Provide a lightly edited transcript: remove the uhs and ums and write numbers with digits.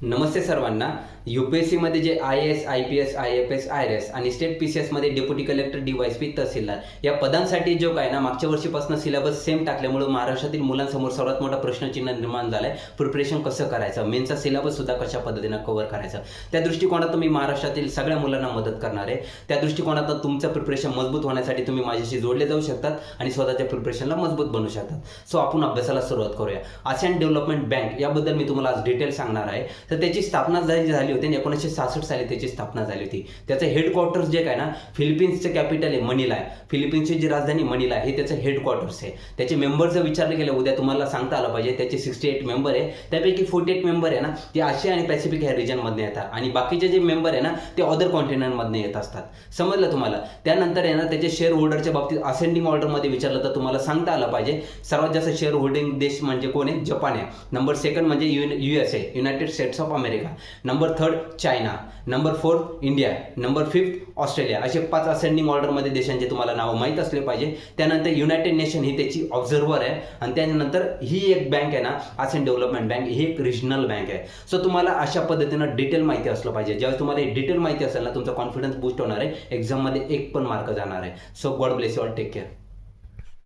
नमस्ते सर्वांना. यूपीएससी मध्ये जे IAS, IPS, IFS, IRS आणि स्टेट PCS मध्ये डेप्युटी कलेक्टर, DYSP, तहसीलदार या पदांसाठी जो काय ना मागच्या वर्षीपासून सिलेबस सेम टाकल्यामुळे महाराष्ट्रातील मुलांसमोर सर्वात मोठा प्रश्नचिन्ह निर्माण झालाय. प्रिपरेशन कसं करायचं, मेनचा सिलेबस सुद्धा कशा पद्धतीने कव्हर करायचं, त्या दृष्टिकोनातून मी महाराष्ट्रातील सगळ्या मुलांना मदत करणार आहे. त्या दृष्टिकोनातून तुमचं प्रिपरेशन मजबूत होण्यासाठी तुम्ही माझ्याशी जोडले जाऊ शकतात आणि स्वतःच्या प्रिपरेशनला मजबूत बनवू शकतात. सो आपण अभ्यासाला सुरुवात करूया. आसियान डेव्हलपमेंट बँक याबद्दल मी तुम्हाला आज डिटेल सांगणार आहे. तर त्याची स्थापना झाली होती 1966 साली त्याची स्थापना झाली होती. त्याचं हेडक्वार्टर्स जे काय ना फिलिपिन्सचं कॅपिटल आहे मनिला आहे. फिलिपिन्सची जी राजधानी मनिला आहे हे त्याचं हेडक्वार्टर्स आहे. त्याचे मेंबर जर विचारले गेले उद्या तुम्हाला सांगता आलं पाहिजे त्याचे 68 मेंबर आहे. त्यापैकी 48 मेंबर आहे ना ते आशिया आणि पॅसिफिक ह्या रिजनमधून येतात आणि बाकीचे जे मेंबर आहे ना ते अदर कॉन्टिनेंटमधून येत असतात. समजलं तुम्हाला. त्यानंतर आहे ना त्याचे शेअर होल्डरच्या बाबतीत असेंडिंग ऑर्डरमध्ये विचारलं तर तुम्हाला सांगता आलं पाहिजे सर्वात जास्त शेअर होल्डिंग देश म्हणजे कोण आहे? जपान आहे. नंबर 2 म्हणजे USA, United states of America. Number 3 China. Number 4 India. Number 5 Australia. असे 5 असेंडिंग ऑर्डरमध्ये देशांचे तुम्हाला नाव माहीत असले पाहिजे. त्यानंतर युनायटेड नेशन ही त्याची ऑब्झर्व्हर आहे आणि त्यानंतर ही एक बँक आहे ना आसियान डेव्हलपमेंट बँक ही एक रिजनल बँक आहे. सो तुम्हाला अशा पद्धतीनं डिटेल माहिती असलं पाहिजे. ज्यावेळेस तुम्हाला डिटेल माहिती असेल ना तुमचा कॉन्फिडन्स बूस्ट होणार आहे. एक्झाममध्ये 1 पण मार्क जाणार आहे. So God bless you all. Take care.